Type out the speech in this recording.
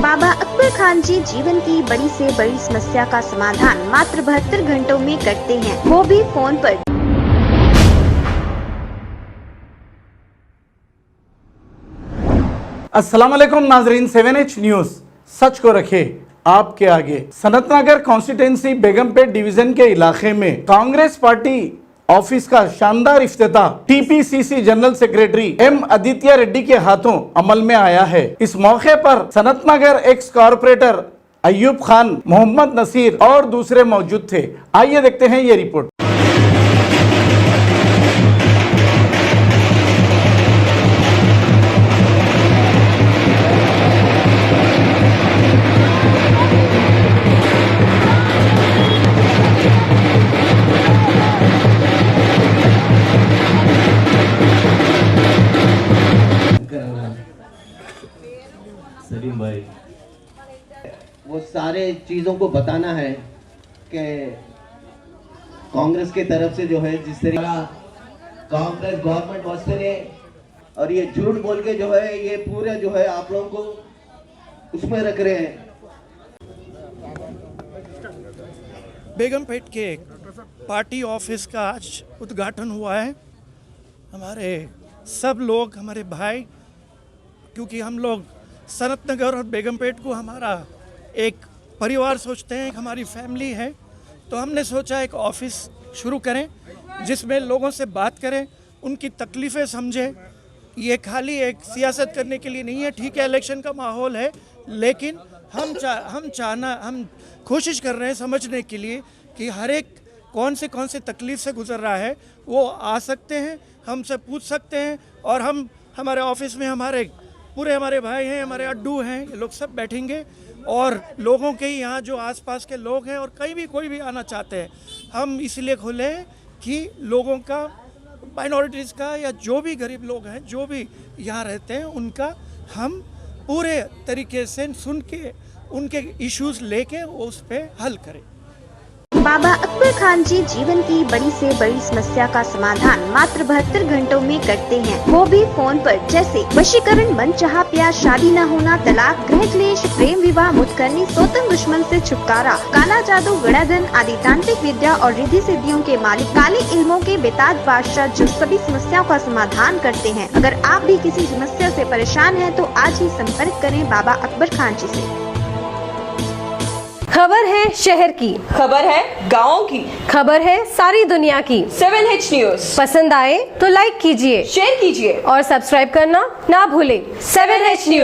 बाबा अकबर खान जी जीवन की बड़ी से बड़ी समस्या का समाधान मात्र 72 घंटों में करते हैं, वो भी फोन पर। अस्सलाम वालेकुम नाजरीन, 7H न्यूज सच को रखे आपके आगे। सनतनगर कॉन्स्टिट्यूंसी बेगमपेट डिवीजन के इलाके में कांग्रेस पार्टी ऑफिस का शानदार इफ्तिताह TPCC general secretary M Aditya Reddy के हाथों अमल में आया है। इस मौके पर सनतनगर एक्स कॉर्पोरेटर अयूब खान, मोहम्मद नसीर और दूसरे मौजूद थे। आइए देखते हैं ये रिपोर्ट। सलीम भाई, वो सारे चीज़ों को बताना है कि कांग्रेस की तरफ से जो है जिस तरीके कांग्रेस गवर्नमेंट वास्ते ने और ये झूठ बोल के जो है ये पूरे जो है आप लोगों को उसमें रख रहे हैं। बेगमपेट के पार्टी ऑफिस का आज उद्घाटन हुआ है। हमारे सब लोग, हमारे भाई, क्योंकि हम लोग सनतनगर और बेगमपेट को हमारा एक परिवार सोचते हैं, हमारी फैमिली है, तो हमने सोचा एक ऑफिस शुरू करें जिसमें लोगों से बात करें, उनकी तकलीफ़ें समझें। ये खाली एक सियासत करने के लिए नहीं है। ठीक है, इलेक्शन का माहौल है, लेकिन हम कोशिश कर रहे हैं समझने के लिए कि हर एक कौन से तकलीफ़ से गुजर रहा है। वो आ सकते हैं, हमसे पूछ सकते हैं, और हम हमारे ऑफिस में हमारे भाई हैं, हमारे अड्डू हैं, ये लोग सब बैठेंगे और लोगों के यहाँ जो आसपास के लोग हैं और कहीं भी कोई भी आना चाहते हैं, हम इसलिए खोले कि लोगों का, माइनॉरिटीज़ का, या जो भी गरीब लोग हैं, जो भी यहाँ रहते हैं, उनका हम पूरे तरीके से सुन के उनके इश्यूज़ लेके उस पर हल करें। बाबा अकबर खान जी जीवन की बड़ी से बड़ी समस्या का समाधान मात्र 72 घंटों में करते हैं, वो भी फोन पर। जैसे वशीकरण, मनचाहा प्यार, शादी न होना, तलाक, गृह क्लेश, प्रेम विवाह, मुतकरनी, सोतन दुश्मन से छुटकारा, काला जादू, गड़ाधन आदि तांत्रिक विद्या और रिद्धि सिद्धियों के मालिक काले इल्मों के बेताज बादशाह जो सभी समस्याओं का समाधान करते हैं। अगर आप भी किसी समस्या से परेशान हैं तो आज ही संपर्क करें बाबा अकबर खान जी से। खबर है शहर की, खबर है गाँव की, खबर है सारी दुनिया की। 7H न्यूज पसंद आए तो लाइक कीजिए, शेयर कीजिए और सब्सक्राइब करना ना भूलें। 7H news.